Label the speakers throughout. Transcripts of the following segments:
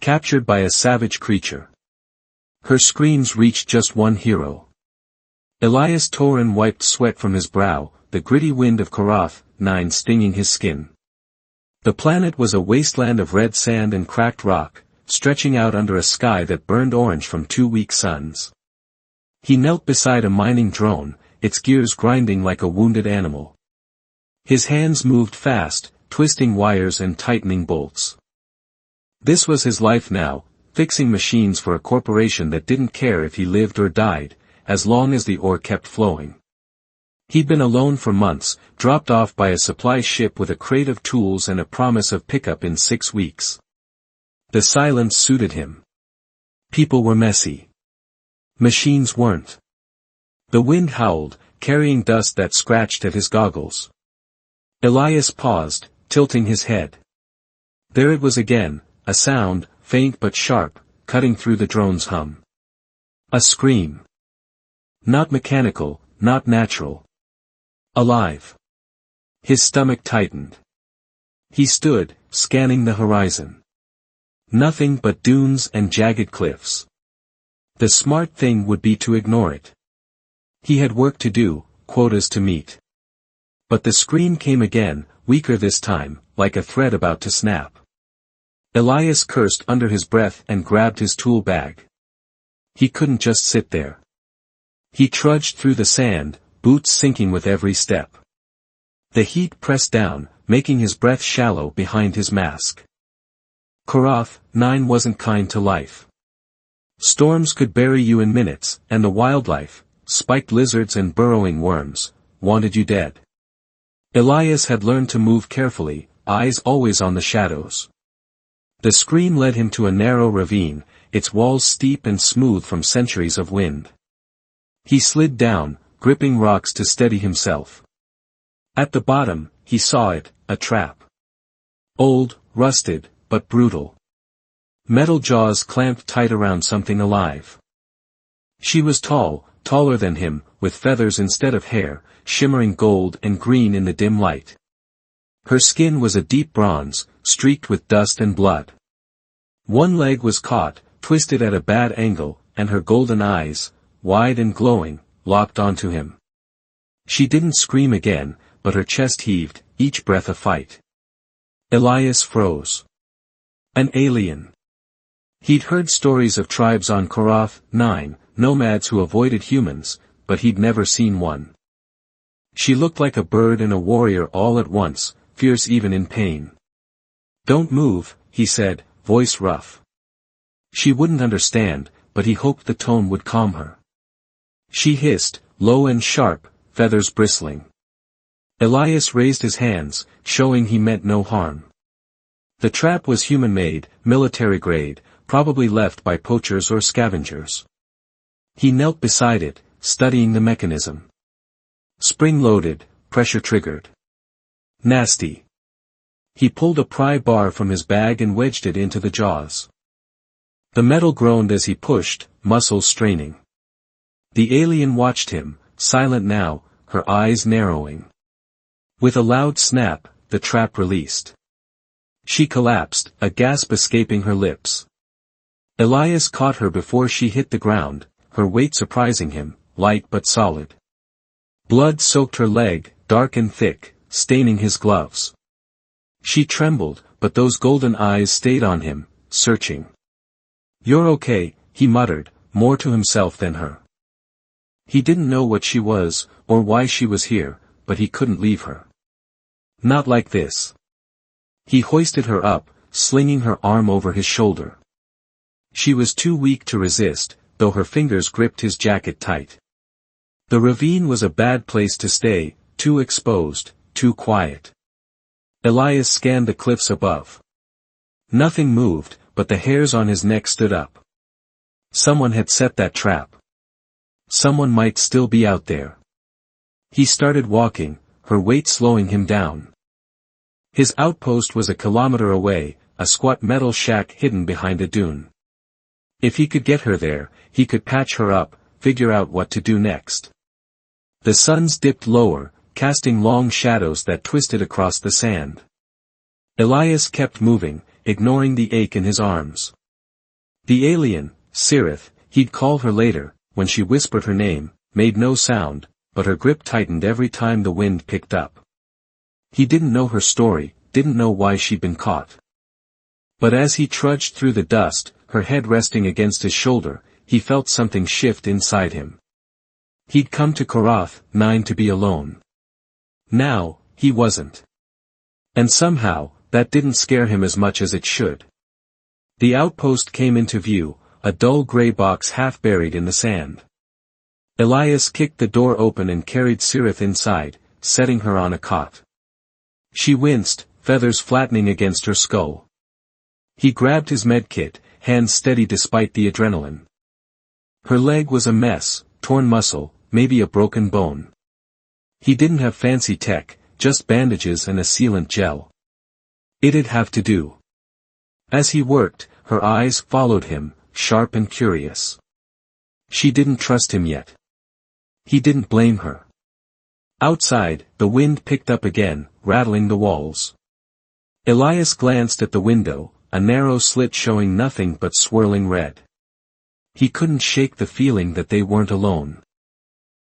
Speaker 1: Captured by a savage creature. Her screams reached just one hero. Elias Torin wiped sweat from his brow, the gritty wind of Korath 9 stinging his skin. The planet was a wasteland of red sand and cracked rock, stretching out under a sky that burned orange from 2 weak suns. He knelt beside a mining drone, its gears grinding like a wounded animal. His hands moved fast, twisting wires and tightening bolts. This was his life now, fixing machines for a corporation that didn't care if he lived or died, as long as the ore kept flowing. He'd been alone for months, dropped off by a supply ship with a crate of tools and a promise of pickup in 6 weeks. The silence suited him. People were messy. Machines weren't. The wind howled, carrying dust that scratched at his goggles. Elias paused, tilting his head. There it was again, a sound, faint but sharp, cutting through the drone's hum. A scream. Not mechanical, not natural. Alive. His stomach tightened. He stood, scanning the horizon. Nothing but dunes and jagged cliffs. The smart thing would be to ignore it. He had work to do, quotas to meet. But the scream came again, weaker this time, like a thread about to snap. Elias cursed under his breath and grabbed his tool bag. He couldn't just sit there. He trudged through the sand, boots sinking with every step. The heat pressed down, making his breath shallow behind his mask. Korath 9 wasn't kind to life. Storms could bury you in minutes, and the wildlife, spiked lizards and burrowing worms, wanted you dead. Elias had learned to move carefully, eyes always on the shadows. The scream led him to a narrow ravine, its walls steep and smooth from centuries of wind. He slid down, gripping rocks to steady himself. At the bottom, he saw it, a trap. Old, rusted, but brutal. Metal jaws clamped tight around something alive. She was tall, taller than him, with feathers instead of hair, shimmering gold and green in the dim light. Her skin was a deep bronze, streaked with dust and blood. One leg was caught, twisted at a bad angle, and her golden eyes, wide and glowing, locked onto him. She didn't scream again, but her chest heaved, each breath a fight. Elias froze. An alien. He'd heard stories of tribes on Korath 9, nomads who avoided humans, but he'd never seen one. She looked like a bird and a warrior all at once, fierce even in pain. "Don't move," he said, voice rough. She wouldn't understand, but he hoped the tone would calm her. She hissed, low and sharp, feathers bristling. Elias raised his hands, showing he meant no harm. The trap was human-made, military-grade, probably left by poachers or scavengers. He knelt beside it, studying the mechanism. Spring-loaded, pressure-triggered. Nasty. He pulled a pry bar from his bag and wedged it into the jaws. The metal groaned as he pushed, muscles straining. The alien watched him, silent now, her eyes narrowing. With a loud snap, the trap released. She collapsed, a gasp escaping her lips. Elias caught her before she hit the ground, her weight surprising him, light but solid. Blood soaked her leg, dark and thick, staining his gloves. She trembled, but those golden eyes stayed on him, searching. "You're okay," he muttered, more to himself than her. He didn't know what she was, or why she was here, but he couldn't leave her. Not like this. He hoisted her up, slinging her arm over his shoulder. She was too weak to resist, though her fingers gripped his jacket tight. The ravine was a bad place to stay, too exposed, too quiet. Elias scanned the cliffs above. Nothing moved, but the hairs on his neck stood up. Someone had set that trap. Someone might still be out there. He started walking, her weight slowing him down. His outpost was a kilometer away, a squat metal shack hidden behind a dune. If he could get her there, he could patch her up, figure out what to do next. The suns dipped lower, casting long shadows that twisted across the sand. Elias kept moving, ignoring the ache in his arms. The alien, Sirith, he'd call her later, when she whispered her name, made no sound, but her grip tightened every time the wind picked up. He didn't know her story, didn't know why she'd been caught. But as he trudged through the dust, her head resting against his shoulder, he felt something shift inside him. He'd come to Korath 9 to be alone. Now, he wasn't. And somehow, that didn't scare him as much as it should. The outpost came into view, a dull gray box half buried in the sand. Elias kicked the door open and carried Sirith inside, setting her on a cot. She winced, feathers flattening against her skull. He grabbed his medkit, hands steady despite the adrenaline. Her leg was a mess, torn muscle, maybe a broken bone. He didn't have fancy tech, just bandages and a sealant gel. It'd have to do. As he worked, her eyes followed him, sharp and curious. She didn't trust him yet. He didn't blame her. Outside, the wind picked up again, rattling the walls. Elias glanced at the window, a narrow slit showing nothing but swirling red. He couldn't shake the feeling that they weren't alone.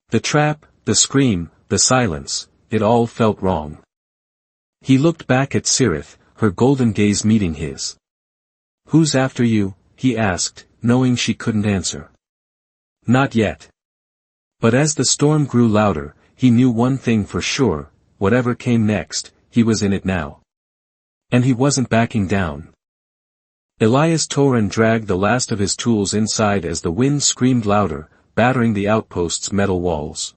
Speaker 1: The trap, the scream, the silence, it all felt wrong. He looked back at Sirith, her golden gaze meeting his. "Who's after you?" he asked, knowing she couldn't answer. Not yet. But as the storm grew louder, he knew one thing for sure, whatever came next, he was in it now. And he wasn't backing down. Elias Torin dragged the last of his tools inside as the wind screamed louder, battering the outpost's metal walls.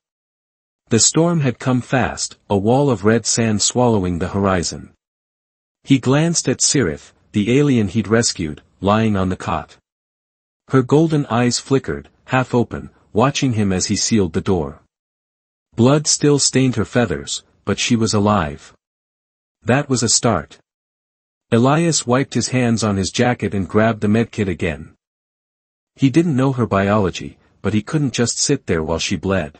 Speaker 1: The storm had come fast, a wall of red sand swallowing the horizon. He glanced at Sirith, the alien he'd rescued, lying on the cot. Her golden eyes flickered, half open, watching him as he sealed the door. Blood still stained her feathers, but she was alive. That was a start. Elias wiped his hands on his jacket and grabbed the medkit again. He didn't know her biology, but he couldn't just sit there while she bled.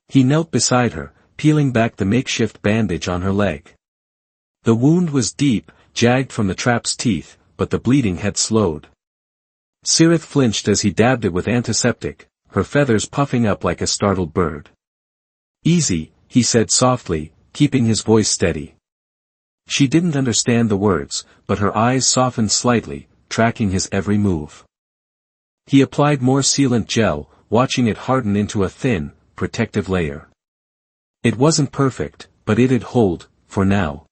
Speaker 1: He knelt beside her, peeling back the makeshift bandage on her leg. The wound was deep, jagged from the trap's teeth, but the bleeding had slowed. Sirith flinched as he dabbed it with antiseptic, her feathers puffing up like a startled bird. "Easy," he said softly, keeping his voice steady. She didn't understand the words, but her eyes softened slightly, tracking his every move. He applied more sealant gel, watching it harden into a thin, protective layer. It wasn't perfect, but it'd hold, for now.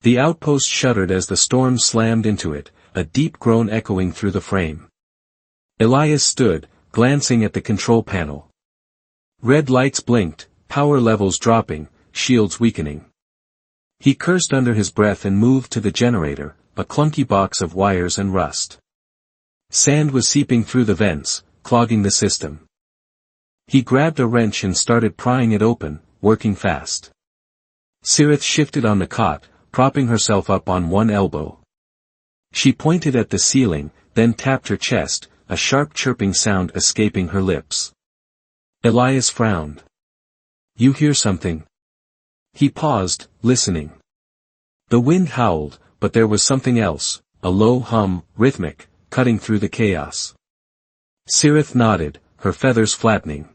Speaker 1: The outpost shuddered as the storm slammed into it, a deep groan echoing through the frame. Elias stood, glancing at the control panel. Red lights blinked, power levels dropping, shields weakening. He cursed under his breath and moved to the generator, a clunky box of wires and rust. Sand was seeping through the vents, clogging the system. He grabbed a wrench and started prying it open, working fast. Sirith shifted on the cot, propping herself up on one elbow. She pointed at the ceiling, then tapped her chest, a sharp chirping sound escaping her lips. Elias frowned. "You hear something?" He paused, listening. The wind howled, but there was something else, a low hum, rhythmic, cutting through the chaos. Sirith nodded, her feathers flattening.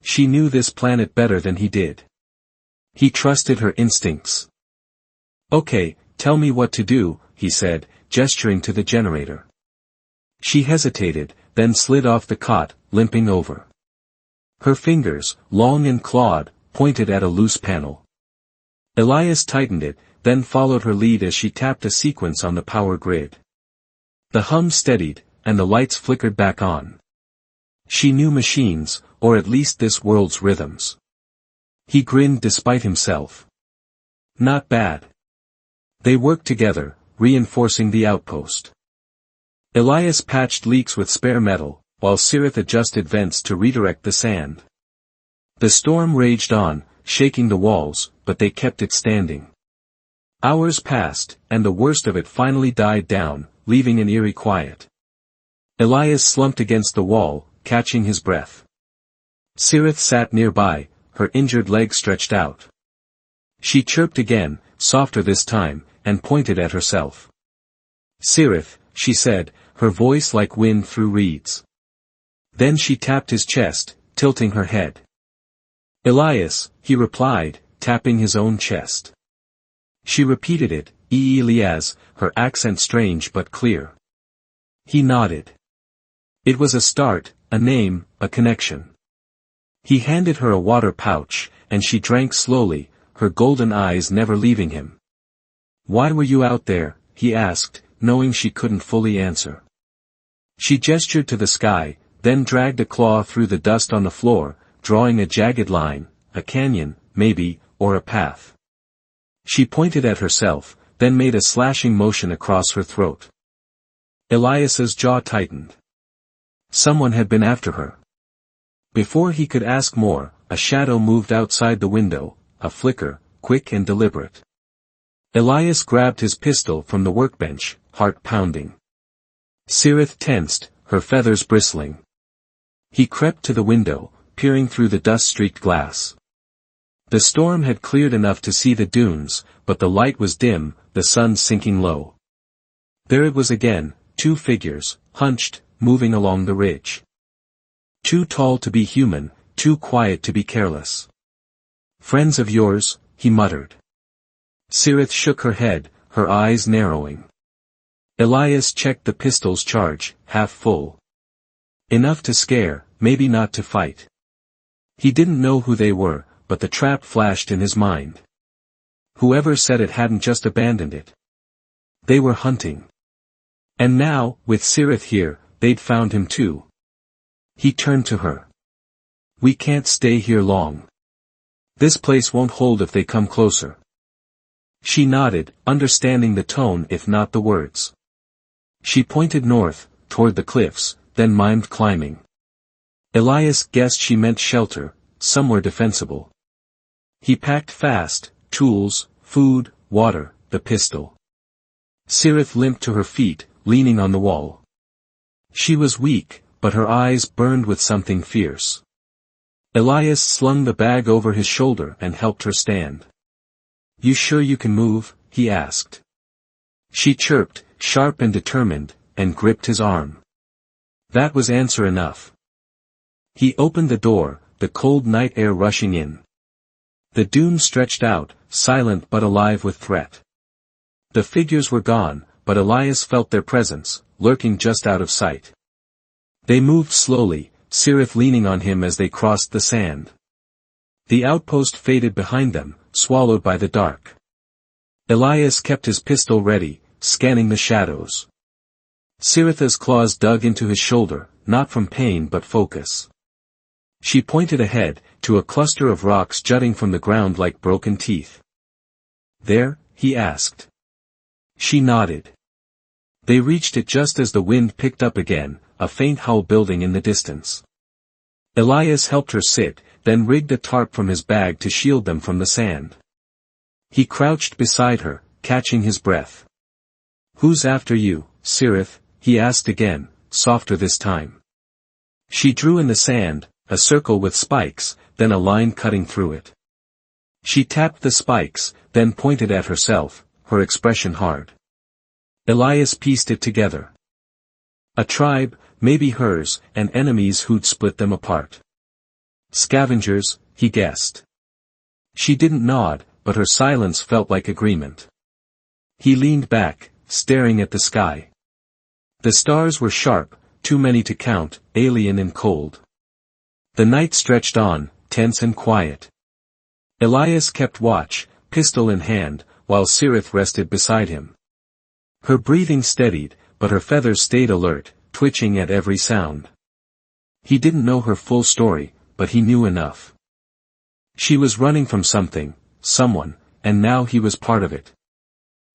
Speaker 1: She knew this planet better than he did. He trusted her instincts. "Okay, tell me what to do," he said, gesturing to the generator. She hesitated, then slid off the cot, limping over. Her fingers, long and clawed, pointed at a loose panel. Elias tightened it, then followed her lead as she tapped a sequence on the power grid. The hum steadied, and the lights flickered back on. She knew machines, or at least this world's rhythms. He grinned despite himself. Not bad. They worked together, reinforcing the outpost. Elias patched leaks with spare metal, while Sirith adjusted vents to redirect the sand. The storm raged on, shaking the walls, but they kept it standing. Hours passed, and the worst of it finally died down, leaving an eerie quiet. Elias slumped against the wall, catching his breath. Sirith sat nearby, her injured leg stretched out. She chirped again, softer this time, and pointed at herself. "Sirith," she said, her voice like wind through reeds. Then she tapped his chest, tilting her head. "Elias," he replied, tapping his own chest. She repeated it, Elias, her accent strange but clear. He nodded. It was a start, a name, a connection. He handed her a water pouch, and she drank slowly, her golden eyes never leaving him. "Why were you out there?" he asked, knowing she couldn't fully answer. She gestured to the sky, then dragged a claw through the dust on the floor, drawing a jagged line, a canyon, maybe, or a path. She pointed at herself, then made a slashing motion across her throat. Elias's jaw tightened. Someone had been after her. Before he could ask more, a shadow moved outside the window, a flicker, quick and deliberate. Elias grabbed his pistol from the workbench, heart pounding. Cirith tensed, her feathers bristling. He crept to the window, peering through the dust-streaked glass. The storm had cleared enough to see the dunes, but the light was dim, the sun sinking low. There it was again, two figures, hunched, moving along the ridge. Too tall to be human, too quiet to be careless. "Friends of yours," he muttered. Cirith shook her head, her eyes narrowing. Elias checked the pistol's charge, half full. Enough to scare, maybe not to fight. He didn't know who they were, but the trap flashed in his mind. Whoever said it hadn't just abandoned it. They were hunting. And now, with Cirith here, they'd found him too. He turned to her. "We can't stay here long. This place won't hold if they come closer." She nodded, understanding the tone if not the words. She pointed north, toward the cliffs, then mimed climbing. Elias guessed she meant shelter, somewhere defensible. He packed fast, tools, food, water, the pistol. Cirith limped to her feet, leaning on the wall. She was weak, but her eyes burned with something fierce. Elias slung the bag over his shoulder and helped her stand. "You sure you can move?" he asked. She chirped, sharp and determined, and gripped his arm. That was answer enough. He opened the door, the cold night air rushing in. The dune stretched out, silent but alive with threat. The figures were gone, but Elias felt their presence, lurking just out of sight. They moved slowly, Cirith leaning on him as they crossed the sand. The outpost faded behind them, swallowed by the dark. Elias kept his pistol ready, scanning the shadows. Ciritha's claws dug into his shoulder, not from pain but focus. She pointed ahead, to a cluster of rocks jutting from the ground like broken teeth. "There?" he asked. She nodded. They reached it just as the wind picked up again, a faint howl building in the distance. Elias helped her sit, then rigged a tarp from his bag to shield them from the sand. He crouched beside her, catching his breath. "Who's after you, Cirith?" he asked again, softer this time. She drew in the sand, a circle with spikes, then a line cutting through it. She tapped the spikes, then pointed at herself, her expression hard. Elias pieced it together. A tribe, maybe hers, and enemies who'd split them apart. Scavengers, he guessed. She didn't nod, but her silence felt like agreement. He leaned back, staring at the sky. The stars were sharp, too many to count, alien and cold. The night stretched on, tense and quiet. Elias kept watch, pistol in hand, while Cirith rested beside him. Her breathing steadied, but her feathers stayed alert, twitching at every sound. He didn't know her full story, but he knew enough. She was running from something, someone, and now he was part of it.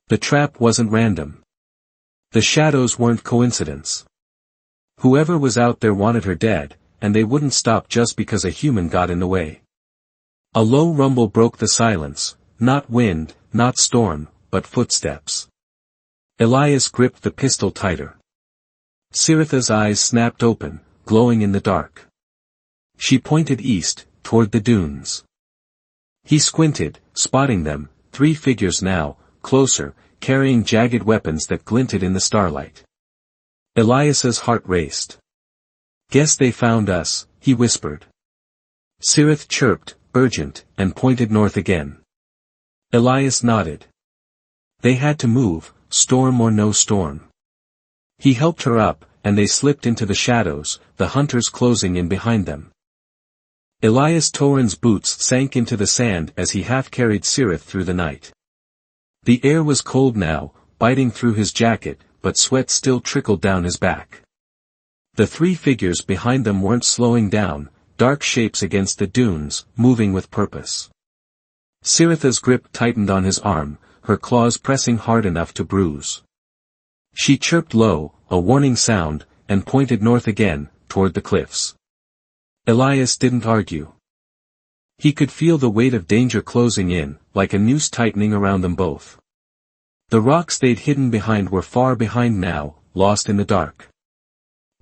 Speaker 1: The trap wasn't random. The shadows weren't coincidence. Whoever was out there wanted her dead, and they wouldn't stop just because a human got in the way. A low rumble broke the silence, not wind, not storm, but footsteps. Elias gripped the pistol tighter. Ciritha's eyes snapped open, glowing in the dark. She pointed east, toward the dunes. He squinted, spotting them, 3 figures now, closer, carrying jagged weapons that glinted in the starlight. Elias's heart raced. "Guess they found us," he whispered. Cirith chirped, urgent, and pointed north again. Elias nodded. They had to move, storm or no storm. He helped her up, and they slipped into the shadows, the hunters closing in behind them. Elias Torin's boots sank into the sand as he half-carried Cirith through the night. The air was cold now, biting through his jacket, but sweat still trickled down his back. The three figures behind them weren't slowing down, dark shapes against the dunes, moving with purpose. Ciritha's grip tightened on his arm, her claws pressing hard enough to bruise. She chirped low, a warning sound, and pointed north again, toward the cliffs. Elias didn't argue. He could feel the weight of danger closing in, like a noose tightening around them both. The rocks they'd hidden behind were far behind now, lost in the dark.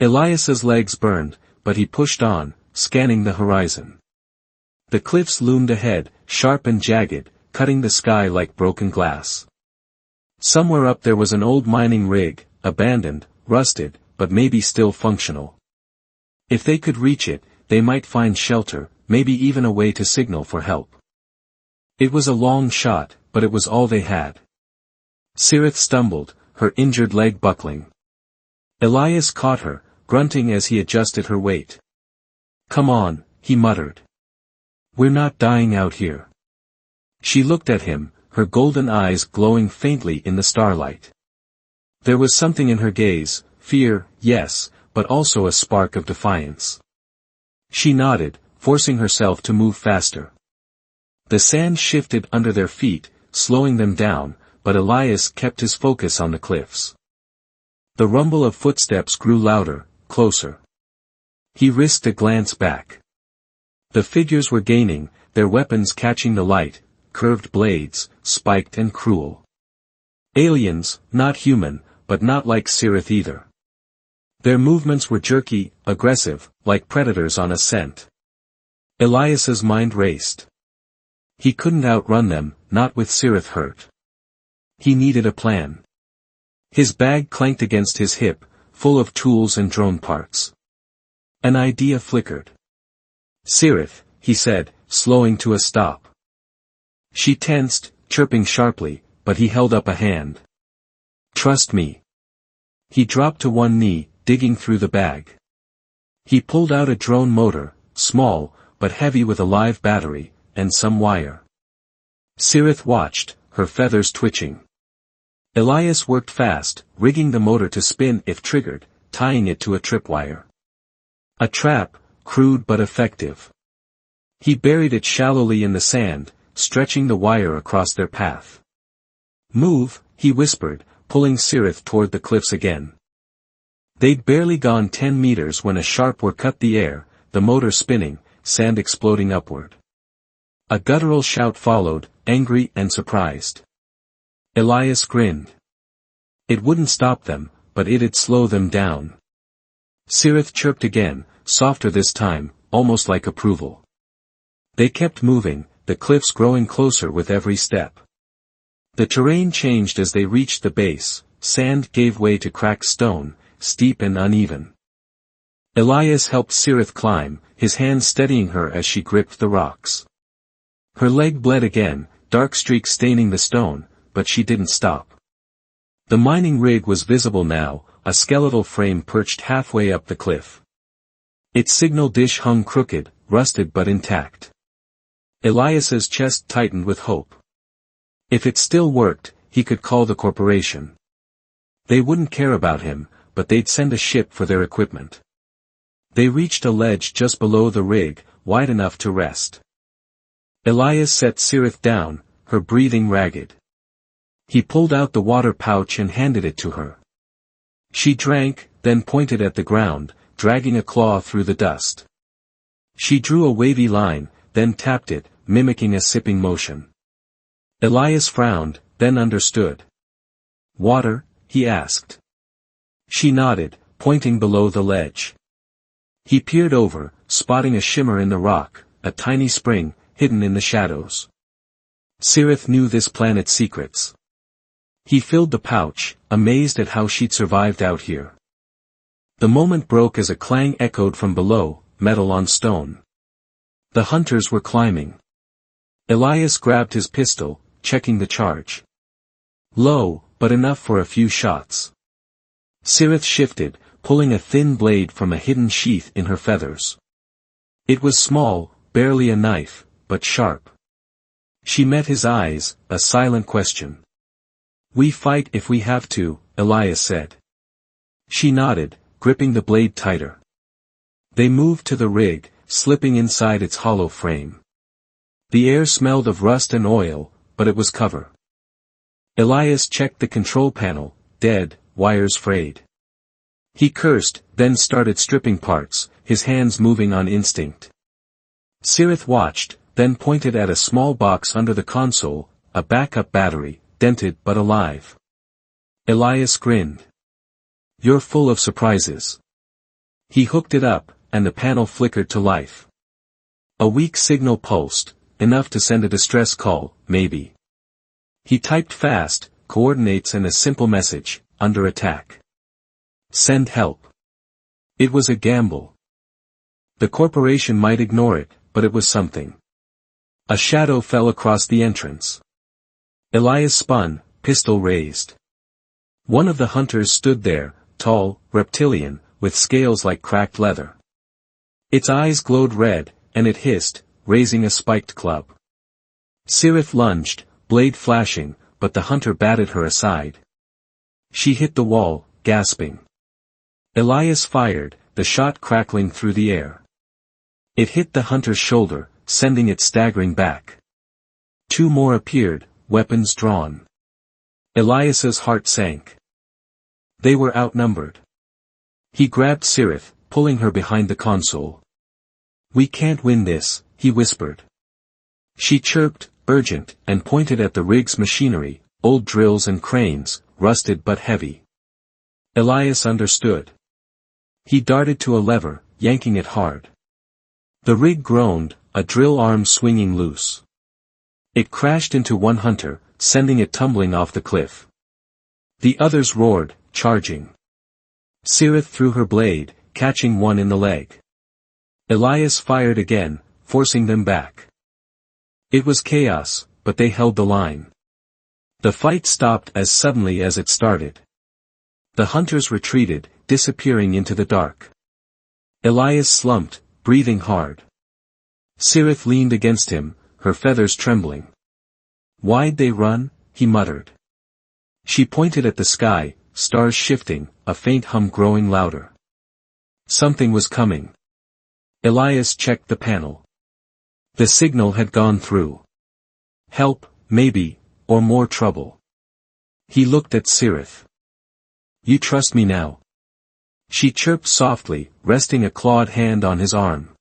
Speaker 1: Elias's legs burned, but he pushed on, scanning the horizon. The cliffs loomed ahead, sharp and jagged, cutting the sky like broken glass. Somewhere up there was an old mining rig, abandoned, rusted, but maybe still functional. If they could reach it, they might find shelter, maybe even a way to signal for help. It was a long shot, but it was all they had. Cirith stumbled, her injured leg buckling. Elias caught her, grunting as he adjusted her weight. "Come on," he muttered. "We're not dying out here." She looked at him, her golden eyes glowing faintly in the starlight. There was something in her gaze, fear, yes, but also a spark of defiance. She nodded, forcing herself to move faster. The sand shifted under their feet, slowing them down, but Elias kept his focus on the cliffs. The rumble of footsteps grew louder, closer. He risked a glance back. The figures were gaining, their weapons catching the light, curved blades, spiked and cruel. Aliens, not human, but not like Cirith either. Their movements were jerky, aggressive, like predators on a scent. Elias's mind raced. He couldn't outrun them, not with Cirith hurt. He needed a plan. His bag clanked against his hip, full of tools and drone parts. An idea flickered. "Cirith," he said, slowing to a stop. She tensed, chirping sharply, but he held up a hand. "Trust me." He dropped to one knee, digging through the bag. He pulled out a drone motor, small, but heavy with a live battery, and some wire. Cirith watched, her feathers twitching. Elias worked fast, rigging the motor to spin if triggered, tying it to a tripwire. A trap, crude but effective. He buried it shallowly in the sand, stretching the wire across their path. "Move," he whispered, pulling Cirith toward the cliffs again. They'd barely gone 10 meters when a sharp whir cut the air, the motor spinning, sand exploding upward. A guttural shout followed, angry and surprised. Elias grinned. It wouldn't stop them, but it'd slow them down. Cirith chirped again, softer this time, almost like approval. They kept moving, the cliffs growing closer with every step. The terrain changed as they reached the base, sand gave way to cracked stone, steep and uneven. Elias helped Cirith climb, his hands steadying her as she gripped the rocks. Her leg bled again, dark streaks staining the stone, but she didn't stop. The mining rig was visible now, a skeletal frame perched halfway up the cliff. Its signal dish hung crooked, rusted but intact. Elias's chest tightened with hope. If it still worked, he could call the corporation. They wouldn't care about him, but they'd send a ship for their equipment. They reached a ledge just below the rig, wide enough to rest. Elias set Cirith down, her breathing ragged. He pulled out the water pouch and handed it to her. She drank, then pointed at the ground, dragging a claw through the dust. She drew a wavy line, then tapped it, mimicking a sipping motion. Elias frowned, then understood. "Water?" he asked. She nodded, pointing below the ledge. He peered over, spotting a shimmer in the rock, a tiny spring, hidden in the shadows. Cirith knew this planet's secrets. He filled the pouch, amazed at how she'd survived out here. The moment broke as a clang echoed from below, metal on stone. The hunters were climbing. Elias grabbed his pistol, checking the charge. Low, but enough for a few shots. Cirith shifted, pulling a thin blade from a hidden sheath in her feathers. It was small, barely a knife, but sharp. She met his eyes, a silent question. "We fight if we have to," Elias said. She nodded, gripping the blade tighter. They moved to the rig, slipping inside its hollow frame. The air smelled of rust and oil, but it was cover. Elias checked the control panel, dead, wires frayed. He cursed, then started stripping parts, his hands moving on instinct. Cirith watched, then pointed at a small box under the console, a backup battery, dented but alive. Elias grinned. "You're full of surprises." He hooked it up, and the panel flickered to life. A weak signal pulsed, enough to send a distress call, maybe. He typed fast, coordinates and a simple message, "Under attack. Send help." It was a gamble. The corporation might ignore it, but it was something. A shadow fell across the entrance. Elias spun, pistol raised. One of the hunters stood there, tall, reptilian, with scales like cracked leather. Its eyes glowed red, and it hissed, raising a spiked club. Cirith lunged, blade flashing, but the hunter batted her aside. She hit the wall, gasping. Elias fired, the shot crackling through the air. It hit the hunter's shoulder, sending it staggering back. Two more appeared, weapons drawn. Elias's heart sank. They were outnumbered. He grabbed Cirith, pulling her behind the console. "We can't win this," he whispered. She chirped, urgent, and pointed at the rig's machinery, old drills and cranes, rusted but heavy. Elias understood. He darted to a lever, yanking it hard. The rig groaned, a drill arm swinging loose. It crashed into one hunter, sending it tumbling off the cliff. The others roared, charging. Cirith threw her blade, catching one in the leg. Elias fired again, forcing them back. It was chaos, but they held the line. The fight stopped as suddenly as it started. The hunters retreated, disappearing into the dark. Elias slumped, breathing hard. Cirith leaned against him, her feathers trembling. "Why'd they run?" he muttered. She pointed at the sky, stars shifting, a faint hum growing louder. Something was coming. Elias checked the panel. The signal had gone through. Help, maybe, or more trouble. He looked at Cirith. "You trust me now?" She chirped softly, resting a clawed hand on his arm.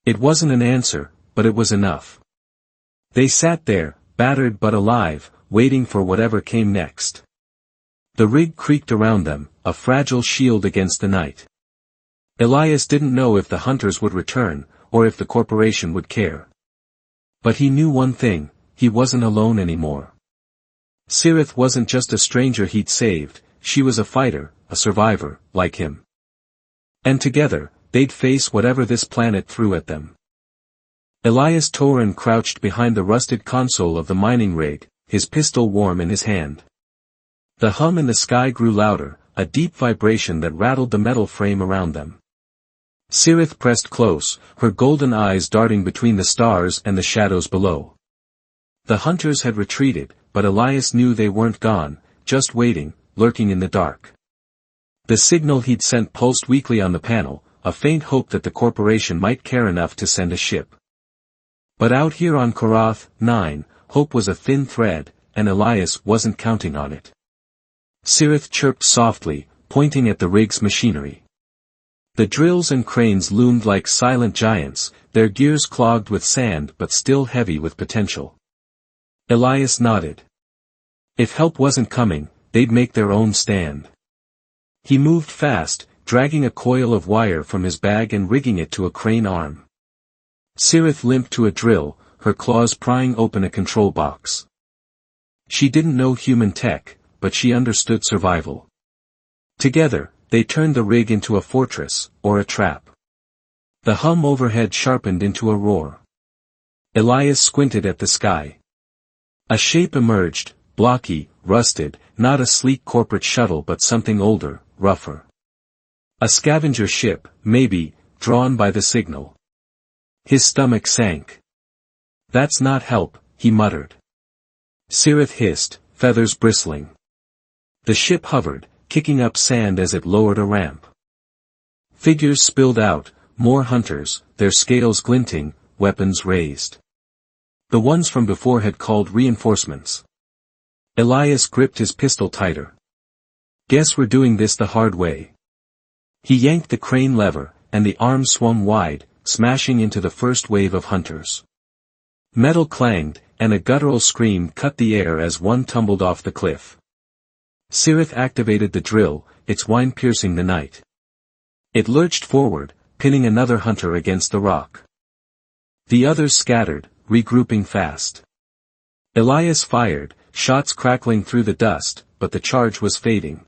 Speaker 1: It wasn't an answer, but it was enough. They sat there, battered but alive, waiting for whatever came next. The rig creaked around them, a fragile shield against the night. Elias didn't know if the hunters would return, or if the corporation would care. But he knew one thing, he wasn't alone anymore. Cirith wasn't just a stranger he'd saved, she was a fighter, a survivor, like him. And together, they'd face whatever this planet threw at them. Elias Torin crouched behind the rusted console of the mining rig, his pistol warm in his hand. The hum in the sky grew louder, a deep vibration that rattled the metal frame around them. Cirith pressed close, her golden eyes darting between the stars and the shadows below. The hunters had retreated, but Elias knew they weren't gone, just waiting, lurking in the dark. The signal he'd sent pulsed weakly on the panel, a faint hope that the corporation might care enough to send a ship. But out here on Korath 9, hope was a thin thread, and Elias wasn't counting on it. Cirith chirped softly, pointing at the rig's machinery. The drills and cranes loomed like silent giants, their gears clogged with sand but still heavy with potential. Elias nodded. If help wasn't coming, they'd make their own stand. He moved fast, dragging a coil of wire from his bag and rigging it to a crane arm. Cirith limped to a drill, her claws prying open a control box. She didn't know human tech, but she understood survival. Together, they turned the rig into a fortress, or a trap. The hum overhead sharpened into a roar. Elias squinted at the sky. A shape emerged, blocky, rusted, not a sleek corporate shuttle but something older, rougher. A scavenger ship, maybe, drawn by the signal. His stomach sank. "That's not help," he muttered. Cirith hissed, feathers bristling. The ship hovered, kicking up sand as it lowered a ramp. Figures spilled out, more hunters, their scales glinting, weapons raised. The ones from before had called reinforcements. Elias gripped his pistol tighter. "Guess we're doing this the hard way." He yanked the crane lever, and the arm swung wide, smashing into the first wave of hunters. Metal clanged, and a guttural scream cut the air as one tumbled off the cliff. Cirith activated the drill, its whine piercing the night. It lurched forward, pinning another hunter against the rock. The others scattered, regrouping fast. Elias fired, shots crackling through the dust, but the charge was fading.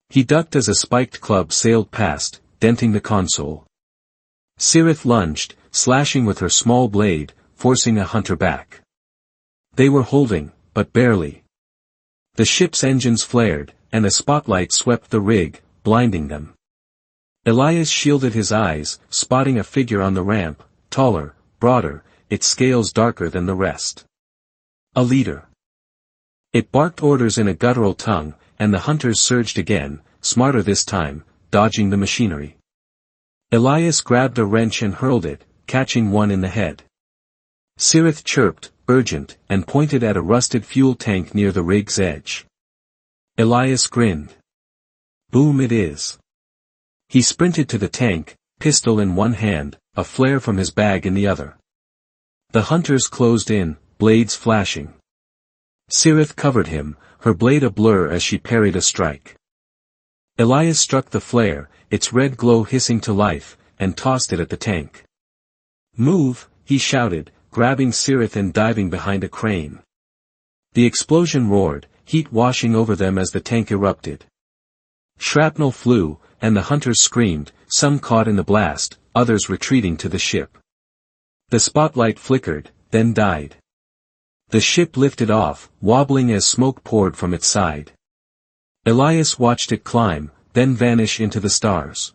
Speaker 1: He ducked as a spiked club sailed past, denting the console. Cirith lunged, slashing with her small blade, forcing a hunter back. They were holding, but barely. The ship's engines flared, and a spotlight swept the rig, blinding them. Elias shielded his eyes, spotting a figure on the ramp, taller, broader, its scales darker than the rest. A leader. It barked orders in a guttural tongue, and the hunters surged again, smarter this time, dodging the machinery. Elias grabbed a wrench and hurled it, catching one in the head. Cirith chirped, urgent, and pointed at a rusted fuel tank near the rig's edge. Elias grinned. "Boom it is." He sprinted to the tank, pistol in one hand, a flare from his bag in the other. The hunters closed in, blades flashing. Cirith covered him, her blade a blur as she parried a strike. Elias struck the flare, its red glow hissing to life, and tossed it at the tank. "Move," he shouted, grabbing Cirith and diving behind a crane. The explosion roared, heat washing over them as the tank erupted. Shrapnel flew, and the hunters screamed, some caught in the blast, others retreating to the ship. The spotlight flickered, then died. The ship lifted off, wobbling as smoke poured from its side. Elias watched it climb, then vanish into the stars.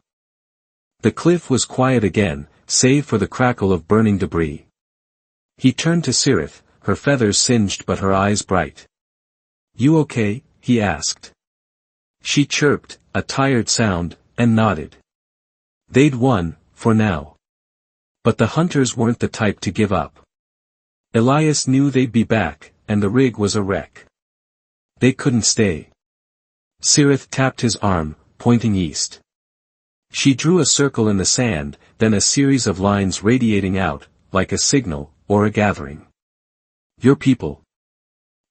Speaker 1: The cliff was quiet again, save for the crackle of burning debris. He turned to Cirith, her feathers singed but her eyes bright. "You okay?" he asked. She chirped, a tired sound, and nodded. They'd won, for now. But the hunters weren't the type to give up. Elias knew they'd be back, and the rig was a wreck. They couldn't stay. Cirith tapped his arm, pointing east. She drew a circle in the sand, then a series of lines radiating out, like a signal, or a gathering. "Your people?"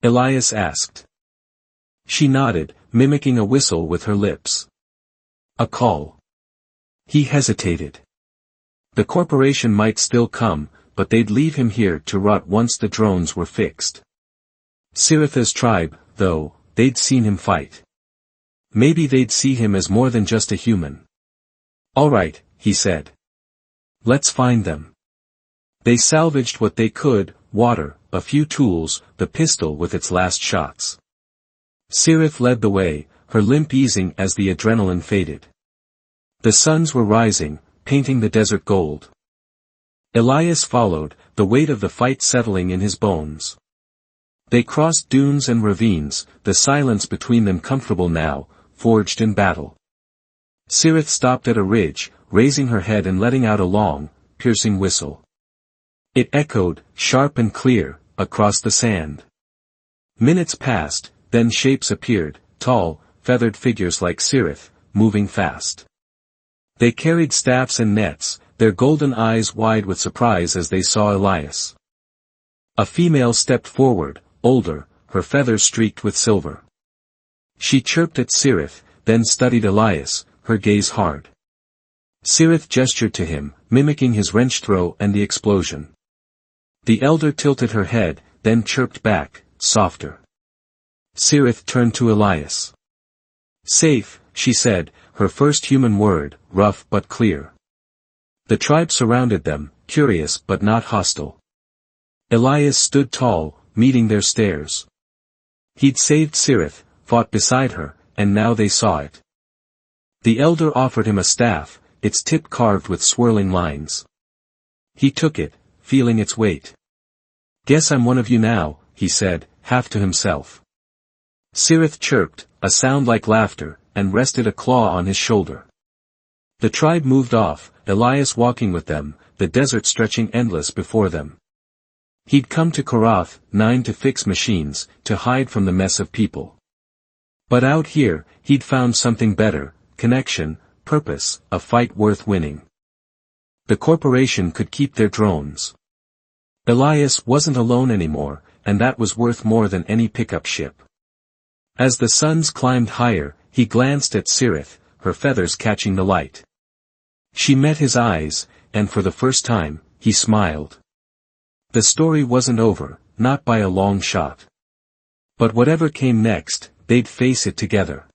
Speaker 1: Elias asked. She nodded, mimicking a whistle with her lips. "A call." He hesitated. The corporation might still come, but they'd leave him here to rot once the drones were fixed. Ciritha's tribe, though, they'd seen him fight. Maybe they'd see him as more than just a human. "All right," he said. "Let's find them." They salvaged what they could, water, a few tools, the pistol with its last shots. Cirith led the way, her limp easing as the adrenaline faded. The suns were rising, painting the desert gold. Elias followed, the weight of the fight settling in his bones. They crossed dunes and ravines, the silence between them comfortable now, forged in battle. Cirith stopped at a ridge, raising her head and letting out a long, piercing whistle. It echoed, sharp and clear, across the sand. Minutes passed, then shapes appeared, tall, feathered figures like Cirith, moving fast. They carried staffs and nets, their golden eyes wide with surprise as they saw Elias. A female stepped forward, older, her feathers streaked with silver. She chirped at Cirith, then studied Elias, her gaze hard. Cirith gestured to him, mimicking his wrench throw and the explosion. The elder tilted her head, then chirped back, softer. Cirith turned to Elias. "Safe," she said, her first human word, rough but clear. The tribe surrounded them, curious but not hostile. Elias stood tall, meeting their stares. He'd saved Sirith, fought beside her, and now they saw it. The elder offered him a staff, its tip carved with swirling lines. He took it, feeling its weight. "Guess I'm one of you now," he said, half to himself. Sirith chirped, a sound like laughter, and rested a claw on his shoulder. The tribe moved off, Elias walking with them, the desert stretching endless before them. He'd come to Korath, 9 to fix machines, to hide from the mess of people. But out here, he'd found something better, connection, purpose, a fight worth winning. The corporation could keep their drones. Elias wasn't alone anymore, and that was worth more than any pickup ship. As the suns climbed higher, he glanced at Sirith, her feathers catching the light. She met his eyes, and for the first time, he smiled. The story wasn't over, not by a long shot. But whatever came next, they'd face it together.